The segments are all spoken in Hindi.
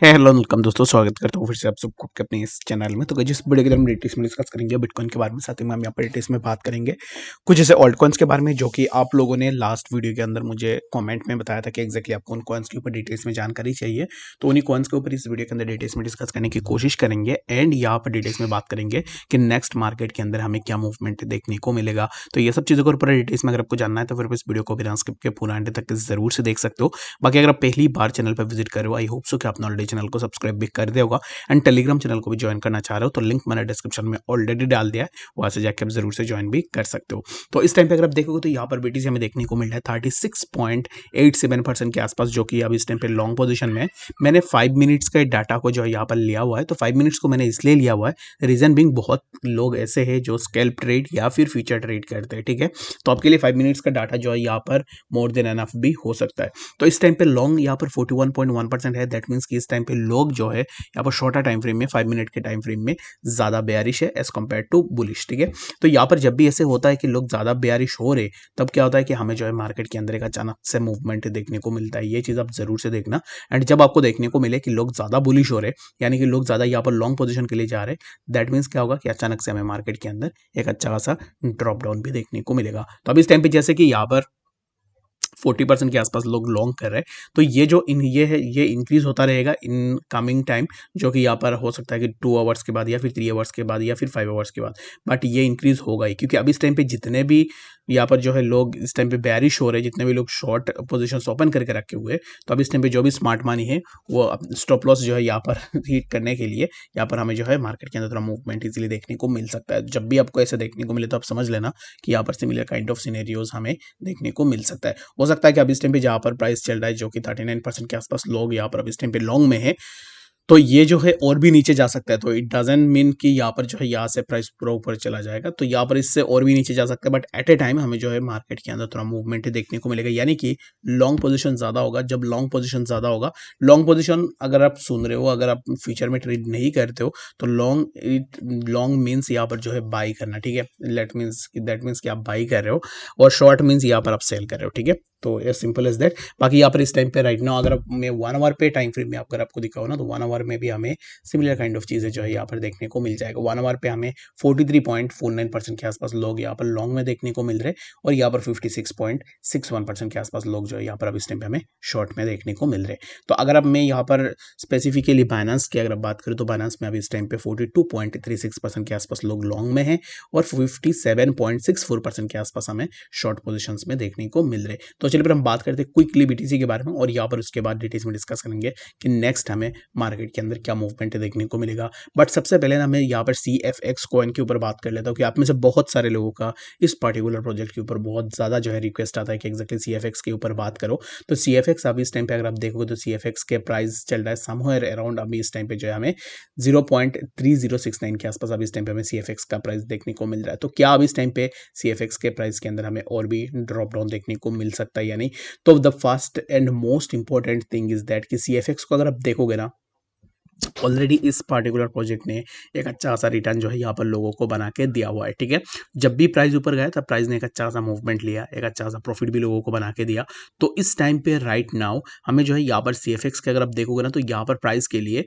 हेलो वेलकम दोस्तों, स्वागत करता हूँ फिर से आप सबको आपके अपने इस चैनल में। तो गाइस, जिस वीडियो के अंदर हम डिटेल्स में डिस्कस करेंगे बिटकॉइन के बारे में, साथ ही में हम यहाँ पर डिटेल्स में बात करेंगे कुछ ऐसे ऑल्ट कॉइन्स के बारे में जो कि आप लोगों ने लास्ट वीडियो के अंदर मुझे कमेंट में बताया था कि एक्जैक्टली आपको उन कॉइन्स के ऊपर डिटेल्स में जानकारी चाहिए। तो उन्हीं कॉइन्स के ऊपर इस वीडियो के अंदर डिटेल्स में डिस्कस करने की कोशिश करेंगे एंड यहाँ पर डिटेल्स में बात करेंगे कि नेक्स्ट मार्केट के अंदर हमें क्या मूवमेंट देखने को मिलेगा। तो ये सब चीज़ों के ऊपर डिटेल्स में अगर आपको जानना है तो फिर इस वीडियो को बिना स्किप के पूरा एंड तक जरूर से देख सकते हो। बाकी अगर आप पहली बार चैनल पर विजिट कर रहे हो, आई होप सो कि आपने ऑलरेडी चैनल को सब्सक्राइब भी कर दिया होगा एंड टेलीग्राम चैनल को भी ज्वाइन करना चाह रहे हो तो लिंक मैंने डिस्क्रिप्शन में ऑलरेडी डाल दिया है, वहां से जाकर आप जरूर से ज्वाइन भी कर सकते हो। तो इस टाइम पे अगर आप देखोगे तो यहाँ पर बीटीसी हमें देखने को मिल रहा है 36.87% के आसपास, जो कि अब इस टाइम पे लॉन्ग पोजीशन में है। मैंने 5 मिनट्स का डाटा को जो है यहाँ पर लिया हुआ है। तो 5 मिनट्स को मैंने इसलिए लिया हुआ है, रीजन बिंग बहुत लोग ऐसे हैं जो स्कैल्प ट्रेड या फिर फ्यूचर ट्रेड करते हैं, ठीक है। तो आपके लिए 5 मिनट्स का डाटा जो है यहाँ पर मोर देन एनफ भी हो सकता है। तो इस टाइम पे लॉन्ग यहाँ पर 41.1% है। दैट मीन्स कि इस टाइम पे लोग जो है यहाँ पर शॉर्टर टाइम फ्रेम में 5 मिनट के टाइम फ्रेम में ज्यादा बेयरिश है एज कम्पेयर टू बुलिश, ठीक है। तो यहाँ पर जब भी ऐसे होता है कि लोग ज्यादा बेयरिश हो रहे, तब क्या होता है कि हमें जो है मार्केट के अंदर एक अचानक से मूवमेंट देखने को मिलता है। ये चीज आप जरूर से देखना। एंड जब आपको देखने को मिले कि लोग ज्यादा बुलिश हो रहे, यानी कि लोग ज्यादा यहाँ पर लॉन्ग पोजीशन के लिए जा रहे, दैट मीन्स क्या होगा कि अचानक से हमें मार्केट के अंदर एक अच्छा खासा ड्रॉप डाउन भी देखने को मिलेगा। तो अब इस टाइम पे जैसे कि यहाँ पर 40% के आसपास लोग लॉन्ग कर रहे हैं, तो ये जो ये है ये इंक्रीज होता रहेगा इन कमिंग टाइम, जो कि यहाँ पर हो सकता है कि 2 आवर्स के बाद या फिर 3 आवर्स के बाद या फिर 5 आवर्स के बाद, बट ये इंक्रीज होगा ही, क्योंकि अब इस टाइम पे जितने भी यहाँ पर जो है लोग इस टाइम पे बेयरिश हो रहे हैं, जितने भी लोग शॉर्ट पोजीशन ओपन करके रखे हुए हैं, तो अब इस टाइम पे जो भी स्मार्ट मनी है वो स्टॉप लॉस जो है यहाँ पर हिट करने के लिए यहाँ पर हमें जो है मार्केट के अंदर थोड़ा मूवमेंट इजीली देखने को मिल सकता है। जब भी आपको ऐसा देखने को मिले तो आप समझ लेना कि यहाँ पर सिमिलर काइंड ऑफ सिनेरियोज हमें देखने को मिल सकता है। हो सकता है कि अब इस टाइम पे जहाँ पर प्राइस चल रहा है, जो कि 39% के आसपास लोग यहाँ पर अब इस टाइम पे लॉन्ग में है, तो ये जो है और भी नीचे जा सकता है। तो इट डजंट मीन कि यहाँ पर जो है यहाँ से प्राइस पूरा ऊपर चला जाएगा, तो यहाँ पर इससे और भी नीचे जा सकता है, बट एट ए टाइम हमें जो है मार्केट के अंदर थोड़ा मूवमेंट देखने को मिलेगा, यानी कि लॉन्ग पोजीशन ज्यादा होगा। जब लॉन्ग पोजीशन ज्यादा होगा, लॉन्ग पोजीशन अगर आप सुन रहे हो, अगर आप फ्यूचर में ट्रेड नहीं करते हो, तो लॉन्ग मीन्स यहाँ पर जो है बाई करना, ठीक है। दैट मीन्स कि आप बाई कर रहे हो, और शॉर्ट मीन्स यहाँ पर आप सेल कर रहे हो, ठीक है। तो एज सिंपल एज दैट। बाकी यहाँ पर इस टाइम पे राइट नाउ अगर मैं 1 आवर पे टाइम फ्रेम में अगर आपको दिखाऊँ ना, तो 1 आवर में भी हमें सिमिलर काइंड ऑफ चीज़ें जो है यहाँ पर देखने को मिल जाएगा। 1 आवर पे हमें 43.49% के आसपास लोग यहाँ पर लॉन्ग में देखने को मिल रहे, और यहाँ पर 56.61% के आसपास लोग जो है यहाँ पर अब इस टाइम पे हमें शॉर्ट में देखने को मिल रहे। तो अगर अब मैं यहाँ पर स्पेसिफिकली बाइनेंस की अगर बात करूँ, तो बाइनेंस में अभी इस टाइम पे 42.36% के आसपास लोग लॉन्ग में है, और 57.64% के आसपास हमें शॉर्ट पोजिशन में देखने को मिल रहे। तो चलिए फिर हम बात करते हैं क्विकली बीटीसी के बारे में, और यहाँ पर उसके बाद डिटेल्स में डिस्कस करेंगे कि नेक्स्ट हमें मार्केट के अंदर क्या मूवमेंट देखने को मिलेगा। बट सबसे पहले ना मैं यहाँ पर CFX कॉइन के ऊपर बात कर लेता हूँ कि आप में से बहुत सारे लोगों का इस पर्टिकुलर प्रोजेक्ट के ऊपर बहुत ज़्यादा जो है रिक्वेस्ट आता है कि एक्जैक्टली CFX के ऊपर बात करो। तो CFX अभी इस टाइम पे अगर आप देखोगे तो CFX के प्राइस चल रहा है समवेयर अराउंड, अभी इस टाइम पे जो है हमें 0.3069 के आसपास अभी इस टाइम पे हमें CFX का प्राइस देखने को मिल रहा है। तो क्या अभी इस टाइम पे CFX के प्राइस के अंदर हमें और भी ड्रॉप डाउन देखने को मिल सकता है या नहीं? तो the first and most important thing is that कि CFX को अगर आप देखोगे ना, ऑलरेडी इस पार्टिकुलर प्रोजेक्ट ने एक अच्छा खासा रिटर्न जो है यहाँ पर लोगों को बना के दिया हुआ है, ठीक है। जब भी प्राइस ऊपर गया तब प्राइस ने एक अच्छा खासा मूवमेंट लिया, एक अच्छा खासा प्रॉफिट भी लोगों को बना के दिया। तो इस टाइम पे राइट नाउ हमें जो है यहाँ पर CFX के अगर आप देखोगे ना, तो यहाँ पर प्राइस के लिए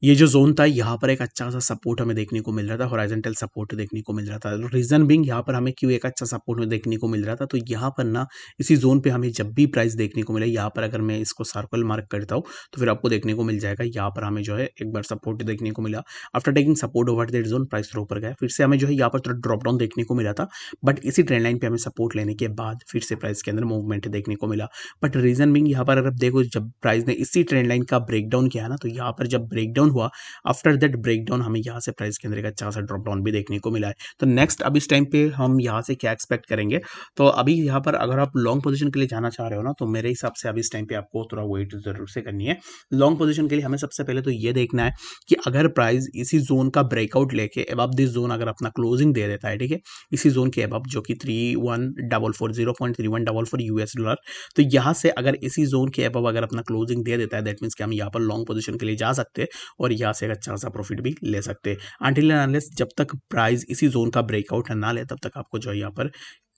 ये जो जोन था, यहाँ पर एक अच्छा सा सपोर्ट हमें देखने को मिल रहा था, हॉरिजॉन्टल सपोर्ट देखने को मिल रहा था। रीजन बिंग यहाँ पर हमें क्यों एक अच्छा सपोर्ट देखने को मिल रहा था, तो यहाँ पर ना इसी जोन पे हमें जब भी प्राइस देखने को मिले, यहाँ पर अगर मैं इसको सर्कल मार्क करता हूँ तो फिर आपको देखने को मिल जाएगा, यहाँ पर हमें जो है एक बार सपोर्ट देखने को मिला। After taking support over that zone price थोड़ा ऊपर गया, फिर से हमें जो है यहाँ पर थोड़ा ड्रॉप डाउन देखने को मिला था, बट इसी ट्रेंड लाइन पे हमें सपोर्ट लेने के बाद फिर से प्राइस के अंदर मूवमेंट देखने को मिला। बट रीजन बिंग यहाँ पर अगर आप देखो, जब प्राइस ने इसी ट्रेंड लाइन का ब्रेकडाउन किया ना, तो यहाँ पर जब ब्रेकडाउन हुआ, आफ्टर दैट ब्रेकडाउन हमें यहाँ से प्राइस के अंदर एक अच्छा सा ड्रॉप डाउन भी देखने को मिला है। तो नेक्स्ट अब इस टाइम पे हम यहाँ से क्या एक्सपेक्ट करेंगे? तो अभी यहाँ पर अगर आप लॉन्ग पोजीशन के लिए जाना चाह रहे हो ना, तो मेरे हिसाब से अभी इस टाइम पे आपको थोड़ा वेट जरूर से करनी है। लॉन्ग पोजीशन के लिए हमें सबसे पहले तो ये देखना है कि अगर प्राइस इसी जोन का ब्रेकआउट लेके अबव दिस जोन अगर अपना क्लोजिंग दे देता है, ठीक है, इसी जोन के अबव जो कि 0.3144 US डॉलर, तो यहाँ से अगर इसी जोन के अबव अगर अपना क्लोजिंग दे देता है, दैट मीन्स कि हम यहाँ पर लॉन्ग पोजीशन के लिए जा सकते हैं और यहाँ से एक अच्छा खासा प्रॉफिट भी ले सकते हैं। अनटिल एंड अनलेस जब तक प्राइस इसी जोन का ब्रेकआउट ना ले, तब तक आपको जो है यहाँ पर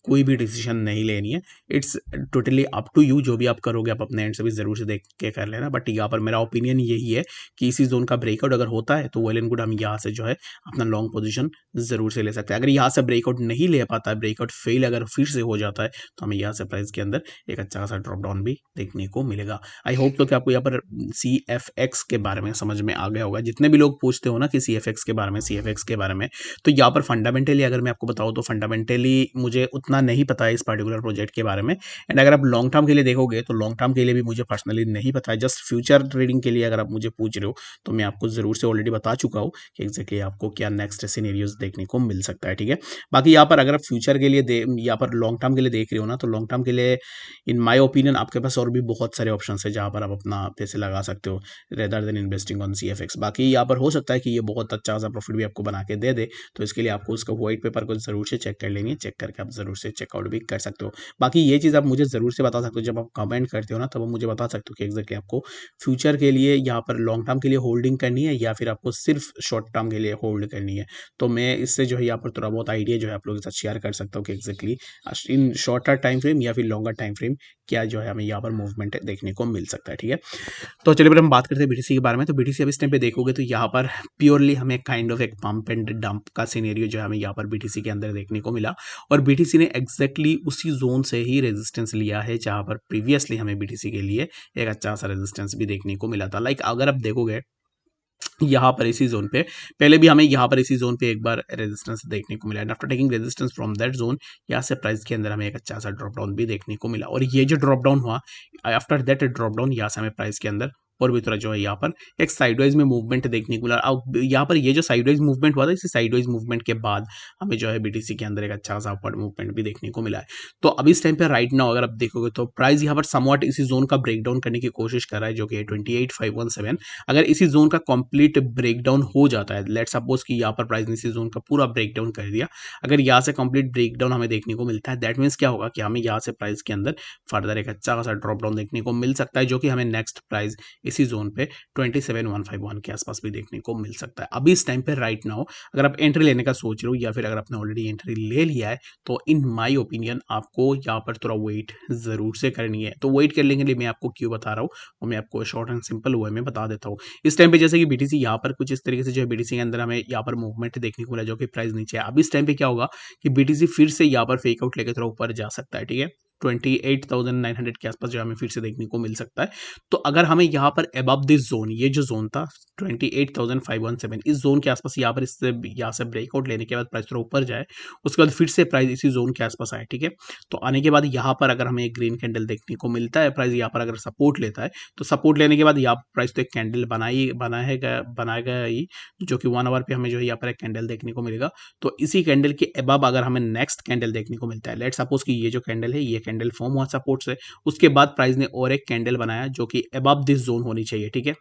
कोई भी डिसीजन नहीं लेनी है। It's totally up to you, जो भी आप करोगे आप अपने एंड से भी ज़रूर से देख के कर लेना। बट यहाँ पर मेरा ओपिनियन यही है कि इसी जोन का ब्रेकआउट अगर होता है तो वेल एंड गुड, हम यहाँ से जो है अपना लॉन्ग पोजीशन ज़रूर से ले सकते हैं। अगर यहाँ से ब्रेकआउट नहीं ले पाता है, ब्रेकआउट फेल अगर फिर से हो जाता है, तो हमें यहाँ से प्राइस के अंदर एक अच्छा खासा ड्रॉप डाउन भी देखने को मिलेगा। आई होप तो कि आपको यहाँ पर CFX के बारे में समझ में आ गया होगा। जितने भी लोग पूछते हो ना कि CFX के बारे में, CFX के बारे में, तो यहाँ पर फंडामेंटली अगर मैं आपको बताऊँ तो फंडामेंटली मुझे उतना नहीं पता है इस पर्टिकुलर प्रोजेक्ट के बारे में। एंड अगर आप लॉन्ग टर्म के लिए देखोगे तो लॉन्ग टर्म के लिए भी मुझे पर्सनली नहीं पता है। जस्ट फ्यूचर ट्रेडिंग के लिए अगर आप मुझे पूछ रहे हो तो मैं आपको ज़रूर से ऑलरेडी बता चुका हूँ कि एग्जैक्टली आपको क्या नेक्स्ट सिनेरियोज देखने को मिल सकता है, ठीक है। बाकी यहाँ पर अगर आप फ्यूचर के लिए यहाँ पर लॉन्ग टर्म के लिए देख रहे हो ना, तो लॉन्ग टर्म के लिए इन माय ओपिनियन आपके पास और भी बहुत सारे ऑप्शन है जहाँ पर आप अपना पैसे लगा सकते हो rather than investing on CFX। बाकी यहाँ पर हो सकता है कि ये बहुत अच्छा खासा प्रॉफिट भी आपको बना के दे दे, तो इसके लिए आपको उसका व्हाइट पेपर को जरूर से चेक कर लेनी है। चेक करके आप जरूर से चेकआउट भी कर सकते हो। बाकी ये चीज़ आप मुझे ज़रूर से बता सकते हो, जब आप कमेंट करते हो ना तब आप मुझे बता सकते हो कि एग्जैक्टली आपको फ्यूचर के लिए यहाँ पर लॉन्ग टर्म के लिए होल्डिंग करनी है या फिर आपको सिर्फ शॉर्ट टर्म के लिए होल्ड करनी है। तो मैं इससे जो है यहाँ पर थोड़ा बहुत आइडिया जो है आप लोगों के साथ शेयर कर सकता हूँ कि एग्जैक्टली इन शॉर्टर टाइम फ्रेम या फिर लॉन्गर टाइम फ्रेम क्या जो है हमें यहाँ पर मूवमेंट देखने को मिल सकता है, ठीक है। तो चलिए फिर हम बात करते हैं BTC के बारे में। तो BTC अब इस टाइम पे देखोगे तो यहाँ पर प्योरली हमें काइंड ऑफ एक पंप एंड डंप का सिनेरियो जो है हमें यहाँ पर BTC के अंदर देखने को मिला। और BTC ने एग्जैक्टली उसी जोन से ही रेजिस्टेंस लिया है जहाँ पर प्रीवियसली हमें BTC के लिए एक अच्छा सा रेजिस्टेंस भी देखने को मिला था। लाइक अगर आप देखोगे यहाँ पर इसी जोन पे पहले भी हमें यहाँ पर इसी जोन पे एक बार रेजिस्टेंस देखने को मिला, and after taking resistance from that zone यहाँ से प्राइस के अंदर हमें एक अच्छा सा ड्रॉप डाउन भी देखने को मिला। और ये जो ड्रॉप डाउन हुआ आफ्टर दैट ड्रॉप डाउन, यहाँ से हमें प्राइस के अंदर और भी थोड़ा जो है यहाँ पर एक साइडवाइज में मूवमेंट देखने को मिला। अब यहाँ पर ये जो साइडवाइज मूवमेंट हुआ था, इसी साइडवाइज मूवमेंट के बाद हमें जो है BTC के अंदर एक अच्छा सा अपवर्ड मूवमेंट भी देखने को मिला है। तो अब इस टाइम पे राइट नाउ अगर आप देखोगे तो प्राइस यहाँ पर समवॉट इसी जोन का ब्रेकडाउन करने की कोशिश कर रहा है, जो कि 28,517। अगर इसी जोन का कंप्लीट ब्रेकडाउन हो जाता है, लेट्स सपोज कि यहाँ पर प्राइस ने इसी जोन का पूरा ब्रेकडाउन कर दिया, अगर यहाँ से कंप्लीट ब्रेकडाउन हमें देखने को मिलता है, दैट मीन्स क्या होगा कि हमें यहाँ से प्राइस के अंदर फर्दर एक अच्छा खासा ड्रॉप डाउन देखने को मिल सकता है, जो कि हमें नेक्स्ट प्राइस इसी जोन पे 27,151 के आसपास भी देखने को मिल सकता है। अभी इस टाइम पे राइट नाउ अगर आप एंट्री लेने का सोच रहे हो या फिर अगर आपने ऑलरेडी एंट्री ले लिया है, तो इन माय ओपिनियन आपको यहाँ पर थोड़ा वेट जरूर से करनी है। तो वेट करने के लिए मैं आपको क्यों बता रहा हूँ वो मैं आपको शॉर्ट एंड सिंपल वे में बता देता हूँ। इस टाइम पे जैसे कि BTC यहाँ पर कुछ इस तरीके से जो है BTC के अंदर हमें यहाँ पर मूवमेंट देखने को मिला, जो कि प्राइस नीचे है। अब इस टाइम पे क्या होगा कि BTC फिर से यहाँ पर फेक आउट लेकर थोड़ा ऊपर जा सकता है, ठीक है। 28,900 के आसपास जो हमें फिर से देखने को मिल सकता है। तो अगर हमें यहाँ पर अबव दिस जोन, ये जो जोन था 28,517, इस जोन के आसपास यहाँ पर इससे यहाँ से ब्रेकआउट लेने के बाद प्राइस थोड़ा ऊपर जाए, उसके बाद फिर से प्राइस इसी जोन के आसपास आए, ठीक है। तो आने के बाद यहाँ पर अगर हमें एक ग्रीन कैंडल देखने को मिलता है, प्राइस यहाँ पर अगर सपोर्ट लेता है, तो सपोर्ट लेने के बाद यहाँ प्राइस तो एक कैंडल बनाएगा ही, जो कि 1 आवर पे हमें जो है यहाँ पर एक कैंडल देखने को मिलेगा। तो इसी कैंडल के अबव अगर हमें नेक्स्ट कैंडल देखने को मिलता है, लेट सपोज कि ये जो कैंडल है ये कैंडल फॉर्म हुआ सपोर्ट से, उसके बाद प्राइस ने और एक कैंडल बनाया जो कि अबव दिस जोन होनी चाहिए, ठीक है।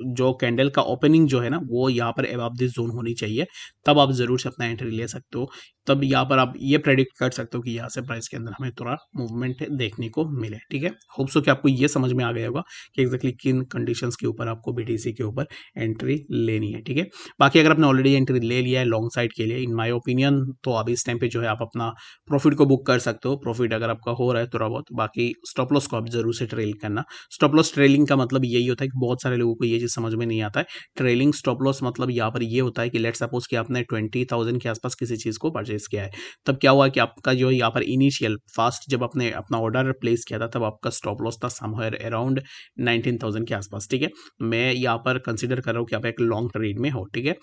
जो कैंडल का ओपनिंग जो है ना वो यहाँ पर अबव दिस जोन होनी चाहिए, तब आप जरूर से अपना एंट्री ले सकते हो। तब यहाँ पर आप ये प्रेडिक्ट कर सकते हो कि यहाँ से प्राइस के अंदर हमें थोड़ा मूवमेंट देखने को मिले, ठीक है। होप सो कि आपको ये समझ में आ गया होगा कि एग्जैक्टली किन कंडीशंस के ऊपर आपको BTC के ऊपर एंट्री लेनी है, ठीक है। बाकी अगर आपने ऑलरेडी एंट्री ले लिया है लॉन्ग साइड के लिए, इन माय ओपिनियन तो अभी इस टाइम पे जो है आप अपना प्रॉफिट को बुक कर सकते हो। प्रॉफिट अगर आपका हो रहा है थोड़ा बहुत, बाकी स्टॉप लॉस को आप जरूर से ट्रेल करना। स्टॉप लॉस ट्रेलिंग का मतलब यही होता है कि बहुत सारे लोगों को ये चीज़ समझ में नहीं आता है। ट्रेलिंग स्टॉप लॉस मतलब यहाँ पर ये होता है कि लेट सपोज कि आपने 20,000 के आसपास किसी चीज़ को परचेज किया है, तब क्या हुआ कि आपका जो यहाँ पर इनिशियल फास्ट जब आपने अपना ऑर्डर प्लेस किया था, तब आपका स्टॉप लॉस था समवेयर अराउंड 19,000 के आसपास, ठीक है। मैं यहाँ पर कंसिडर कर रहा हूँ कि आप एक लॉन्ग ट्रेड में हो, ठीक है।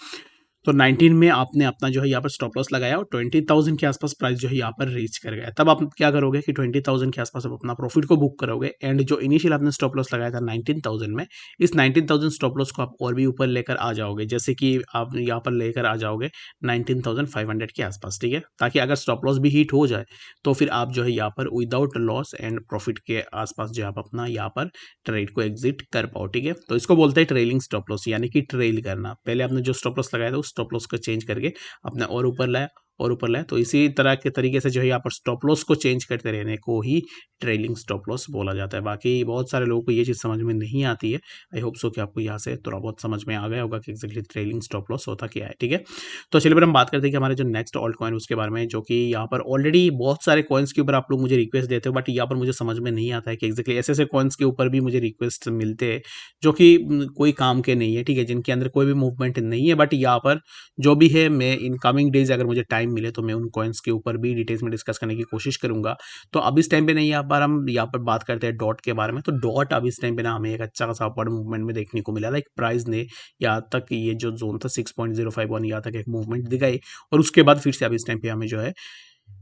तो 19 में आपने अपना जो है यहाँ पर स्टॉप लॉस लगाया और 20,000 के आसपास प्राइस जो है यहाँ पर रीच कर गया, तब आप क्या करोगे कि 20,000 के आसपास आप अपना प्रॉफिट को बुक करोगे, एंड जो इनिशियल आपने स्टॉप लॉस लगाया था 19,000 में, इस 19,000 स्टॉप लॉस को आप और भी ऊपर लेकर आ जाओगे, जैसे कि आप यहाँ पर लेकर आ जाओगे 19,500 के आसपास, ठीक है। ताकि अगर स्टॉप लॉस भी हिट हो जाए तो फिर आप जो है यहाँ पर विदाउट लॉस एंड प्रॉफिट के आसपास जो आप अपना यहाँ पर ट्रेड को एग्जिट कर पाओ, ठीक है। तो इसको बोलते हैं ट्रेलिंग स्टॉप लॉस, यानी कि ट्रेल करना। पहले आपने जो स्टॉप लॉस लगाया था उस स्टॉप लॉस को चेंज करके अपने और ऊपर लाया, और ऊपर लाए। तो इसी तरह के तरीके से जो है यहाँ पर स्टॉप लॉस को चेंज करते रहने को ही ट्रेलिंग स्टॉप लॉस बोला जाता है। बाकी बहुत सारे लोगों को ये चीज़ समझ में नहीं आती है। आई होप सो कि आपको यहाँ से थोड़ा बहुत समझ में आ गया होगा कि एक्जैक्टली ट्रेलिंग स्टॉप लॉस होता क्या है, ठीक है। तो चलिए फिर हम बात करते हैं कि हमारे जो नेक्स्ट ऑल्ट कॉइन उसके बारे में, जो कि यहाँ पर ऑलरेडी बहुत सारे कॉइन्स के ऊपर आप लोग मुझे रिक्वेस्ट देते हो, बट यहाँ पर मुझे समझ में नहीं आता है कि एक्जैक्टली ऐसे कॉइन्स के ऊपर भी मुझे रिक्वेस्ट मिलते हैं जो कि कोई काम के नहीं है, ठीक है, जिनके अंदर कोई भी मूवमेंट नहीं है। बट यहाँ पर जो भी है, मैं इन कमिंग डेज अगर मुझे टाइम मिले तो मैं उन कॉइन्स के ऊपर भी डिटेल्स में डिस्कस करने की कोशिश करूंगा। तो अब इस टाइम पे नहीं, यहाँ पर हम यहाँ पर बात करते हैं डॉट के बारे में। तो डॉट अब इस टाइम पे ना हमें एक अच्छा खासा अपवर्ड मूवमेंट में देखने को मिला। लाइक प्राइस ने यहाँ तक ये जो जोन था 6.051 यहाँ तक एक मूवमेंट दिखाई, और उसके बाद फिर से अब इस टाइम पे हमें जो है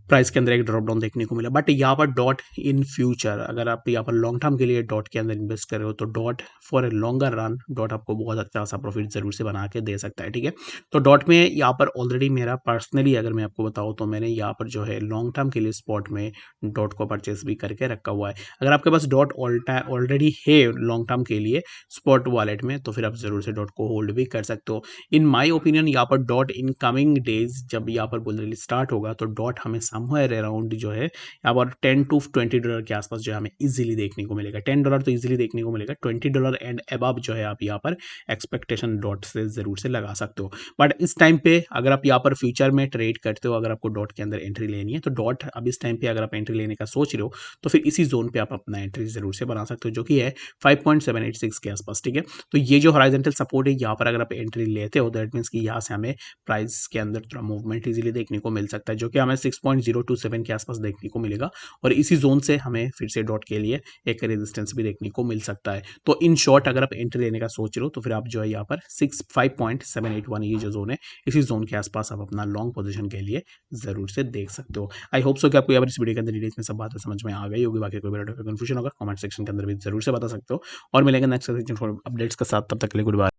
प्राइस के अंदर एक ड्रॉप डाउन देखने को मिला। बट यहाँ पर डॉट इन फ्यूचर, अगर आप यहाँ पर लॉन्ग टर्म के लिए डॉट के अंदर इन्वेस्ट कर रहे हो तो dot for a longer run dot आपको बहुत अच्छा सा प्रॉफिट जरूर से बना के दे सकता है, ठीक है। तो डॉट में यहाँ पर ऑलरेडी मेरा पर्सनली अगर मैं आपको बताऊँ तो मैंने यहाँ पर जो है लॉन्ग टर्म के लिए स्पॉट में डॉट को परचेस भी करके रखा हुआ है। अगर आपके पास डॉट ऑलरेडी है लॉन्ग टर्म के लिए स्पॉट वॉलेट में, तो फिर आप जरूर से डॉट को होल्ड भी कर सकते हो। इन माई ओपिनियन यहाँ पर डॉट इन कमिंग डेज जब यहाँ पर बुल रैली स्टार्ट होगा तो डॉट हमें समवेयर अराउंड जो है यहाँ पर $10 to $20 के आसपास जो है हमें इजीली देखने को मिलेगा। $10 तो इजीली देखने को मिलेगा, $20 एंड अबव जो है आप यहाँ पर एक्सपेक्टेशन डॉट से जरूर से लगा सकते हो। बट इस टाइम पे अगर आप यहाँ पर फ्यूचर में ट्रेड करते हो, अगर आपको डॉट के अंदर एंट्री लेनी है तो डॉट अब इस टाइम पे अगर आप एंट्री लेने का सोच रहे हो तो फिर इसी जोन पे आप अपना एंट्री जरूर से बना सकते हो, जो कि है 5.786 के आसपास, ठीक है। तो ये जो हॉरिजॉन्टल सपोर्ट है यहाँ पर अगर आप एंट्री लेते हो दैट मीन्स कि यहाँ से हमें प्राइस के अंदर थोड़ा मूवमेंट इजीली देखने को मिल सकता है, जो कि हमें 6.027 के आसपास देखने को मिलेगा, और इसी जोन से हमें फिर से डॉट के लिए एक रेजिस्टेंस भी देखने को मिल सकता है। तो इन शॉर्ट अगर आप एंट्री लेने का सोच रहे हो तो फिर आप जो है यहाँ पर 5.781 ये जो जोन है इसी जोन के आसपास आप अपना लॉन्ग पोजीशन के लिए जरूर से देख सकते हो। आई होप सो कि आपको यहाँ पर इस वीडियो के अंदर डिटेल्स में सब बातें समझ में आ गई होगी। बाकी कोई कंफ्यूजन होगा कमेंट सेक्शन के अंदर भी जरूर से बता सकते हो, और मिलेंगे नेक्स्ट अपडेट्स के साथ। तब तक के लिए गुड बाय।